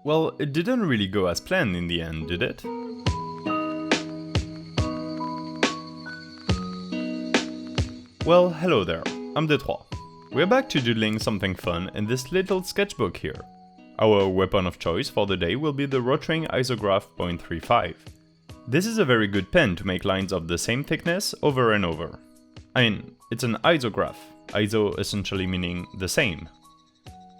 Well, it didn't really go as planned in the end, did it? Well, hello there, I'm Detroit. We're back to doodling something fun in this little sketchbook here. Our weapon of choice for the day will be the Rotring Isograph 0.35. This is a very good pen to make lines of the same thickness over and over. I mean, it's an isograph, iso essentially meaning the same.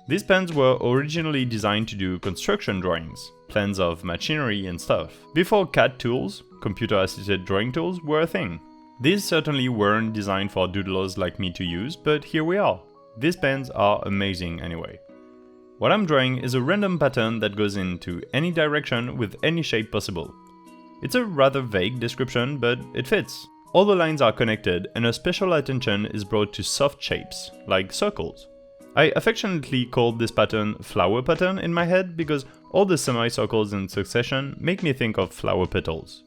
These pens were originally designed to do construction drawings, plans of machinery and stuff, before CAD tools, computer-assisted drawing tools, were a thing. These certainly weren't designed for doodlers like me to use, but here we are. These pens are amazing anyway. What I'm drawing is a random pattern that goes into any direction with any shape possible. It's a rather vague description, but it fits. All the lines are connected and a special attention is brought to soft shapes, like circles. I affectionately called this pattern flower pattern in my head because all the semicircles in succession make me think of flower petals.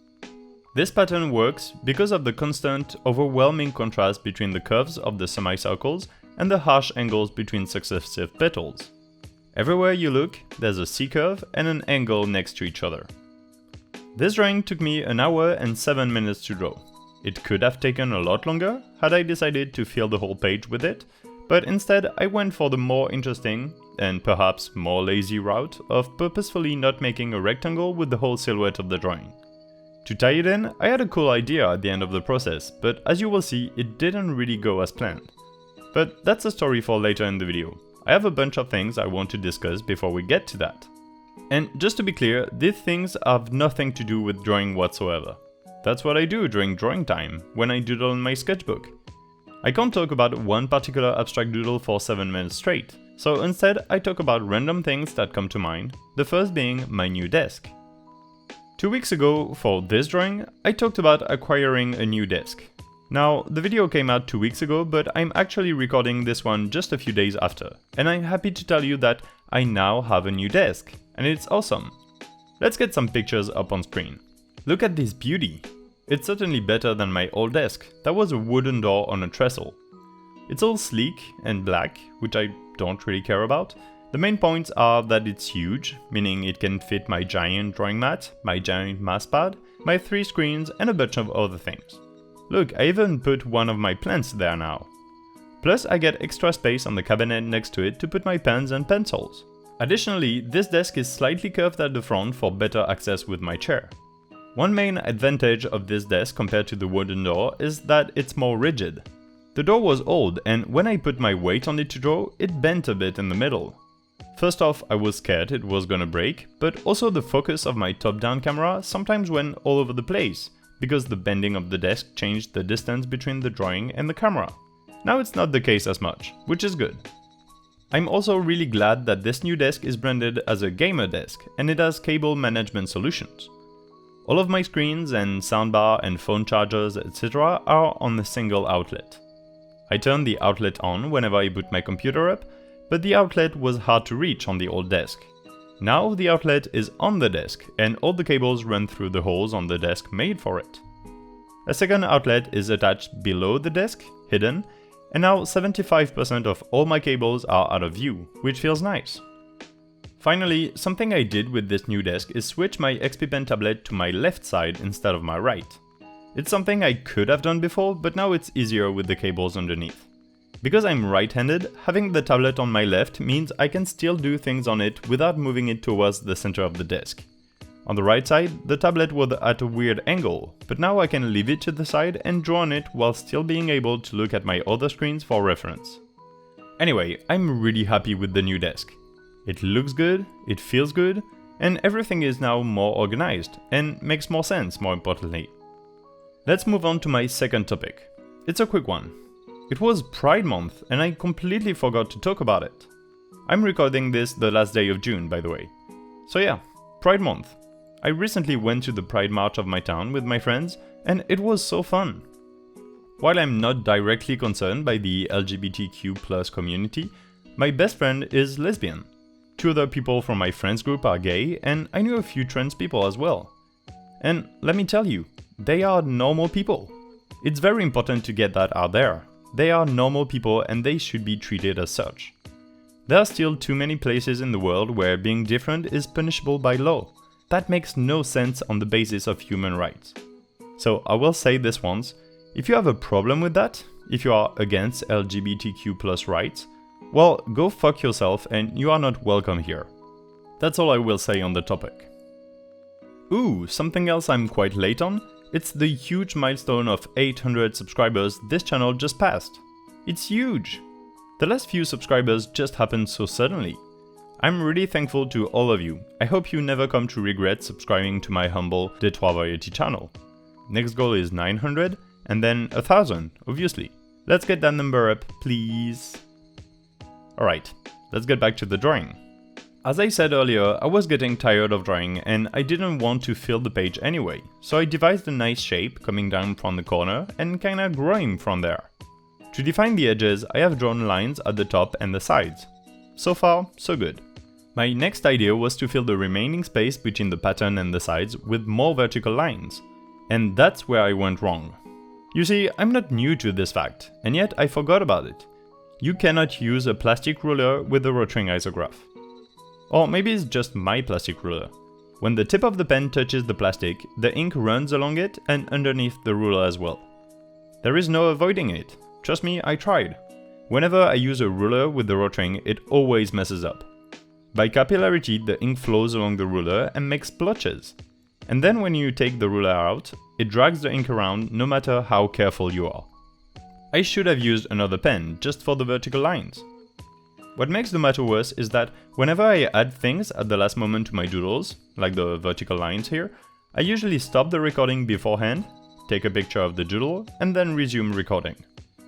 This pattern works because of the constant, overwhelming contrast between the curves of the semicircles and the harsh angles between successive petals. Everywhere you look, there's a C-curve and an angle next to each other. This drawing took me 1 hour and 7 minutes to draw. It could have taken a lot longer had I decided to fill the whole page with it, but instead I went for the more interesting, and perhaps more lazy route of purposefully not making a rectangle with the whole silhouette of the drawing. To tie it in, I had a cool idea at the end of the process, but as you will see, it didn't really go as planned. But that's a story for later in the video. I have a bunch of things I want to discuss before we get to that. And just to be clear, these things have nothing to do with drawing whatsoever. That's what I do during drawing time, when I doodle in my sketchbook. I can't talk about one particular abstract doodle for 7 minutes straight, so instead I talk about random things that come to mind, the first being my new desk. 2 weeks ago, for this drawing, I talked about acquiring a new desk. Now, the video came out 2 weeks ago, but I'm actually recording this one just a few days after, and I'm happy to tell you that I now have a new desk, and it's awesome. Let's get some pictures up on screen. Look at this beauty! It's certainly better than my old desk, that was a wooden door on a trestle. It's all sleek and black, which I don't really care about. The main points are that it's huge, meaning it can fit my giant drawing mat, my giant mouse pad, my 3 screens and a bunch of other things. Look, I even put one of my plants there now. Plus I get extra space on the cabinet next to it to put my pens and pencils. Additionally, this desk is slightly curved at the front for better access with my chair. One main advantage of this desk compared to the wooden door is that it's more rigid. The door was old and when I put my weight on it to draw, it bent a bit in the middle. First off, I was scared it was gonna break, but also the focus of my top-down camera sometimes went all over the place, because the bending of the desk changed the distance between the drawing and the camera. Now it's not the case as much, which is good. I'm also really glad that this new desk is branded as a gamer desk and it has cable management solutions. All of my screens and soundbar and phone chargers etc. are on a single outlet. I turn the outlet on whenever I boot my computer up, but the outlet was hard to reach on the old desk. Now the outlet is on the desk and all the cables run through the holes on the desk made for it. A second outlet is attached below the desk, hidden, and now 75% of all my cables are out of view, which feels nice. Finally, something I did with this new desk is switch my XP Pen tablet to my left side instead of my right. It's something I could have done before, but now it's easier with the cables underneath. Because I'm right-handed, having the tablet on my left means I can still do things on it without moving it towards the center of the desk. On the right side, the tablet was at a weird angle, but now I can leave it to the side and draw on it while still being able to look at my other screens for reference. Anyway, I'm really happy with the new desk. It looks good, it feels good, and everything is now more organized, and makes more sense, more importantly. Let's move on to my second topic. It's a quick one. It was Pride Month, and I completely forgot to talk about it. I'm recording this the last day of June, by the way. So yeah, Pride Month. I recently went to the Pride March of my town with my friends, and it was so fun. While I'm not directly concerned by the LGBTQ+ community, my best friend is lesbian. 2 other people from my friends group are gay, and I knew a few trans people as well. And let me tell you, they are normal people. It's very important to get that out there. They are normal people and they should be treated as such. There are still too many places in the world where being different is punishable by law. That makes no sense on the basis of human rights. So I will say this once, if you have a problem with that, if you are against LGBTQ+ rights, well, go fuck yourself and you are not welcome here. That's all I will say on the topic. Ooh, something else I'm quite late on? It's the huge milestone of 800 subscribers this channel just passed. It's huge! The last few subscribers just happened so suddenly. I'm really thankful to all of you. I hope you never come to regret subscribing to my humble Detroit Variety channel. Next goal is 900 and then 1000, obviously. Let's get that number up, please. Alright, let's get back to the drawing. As I said earlier, I was getting tired of drawing and I didn't want to fill the page anyway, so I devised a nice shape coming down from the corner and kinda growing from there. To define the edges, I have drawn lines at the top and the sides. So far, so good. My next idea was to fill the remaining space between the pattern and the sides with more vertical lines. And that's where I went wrong. You see, I'm not new to this fact, and yet I forgot about it. You cannot use a plastic ruler with a rotring isograph. Or maybe it's just my plastic ruler. When the tip of the pen touches the plastic, the ink runs along it and underneath the ruler as well. There is no avoiding it. Trust me, I tried. Whenever I use a ruler with the rotring, it always messes up. By capillarity, the ink flows along the ruler and makes splotches. And then when you take the ruler out, it drags the ink around no matter how careful you are. I should have used another pen just for the vertical lines. What makes the matter worse is that whenever I add things at the last moment to my doodles, like the vertical lines here, I usually stop the recording beforehand, take a picture of the doodle, and then resume recording.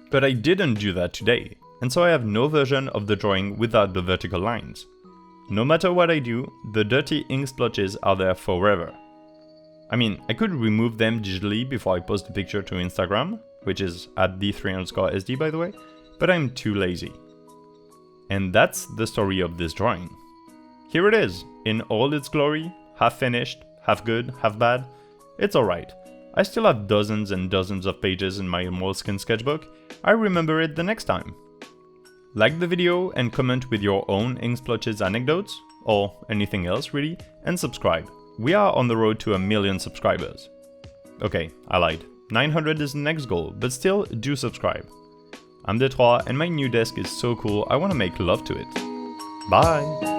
But I didn't do that today, and so I have no version of the drawing without the vertical lines. No matter what I do, the dirty ink splotches are there forever. I mean, I could remove them digitally before I post the picture to Instagram, which is at d3_sd by the way, but I'm too lazy. And that's the story of this drawing. Here it is, in all its glory, half finished, half good, half bad. It's alright. I still have dozens and dozens of pages in my moleskin sketchbook. I remember it the next time. Like the video and comment with your own ink splotches anecdotes, or anything else really, and subscribe. We are on the road to 1 million subscribers. Okay, I lied. 900 is the next goal, but still, do subscribe. I'm Detroit and my new desk is so cool I want to make love to it. Bye!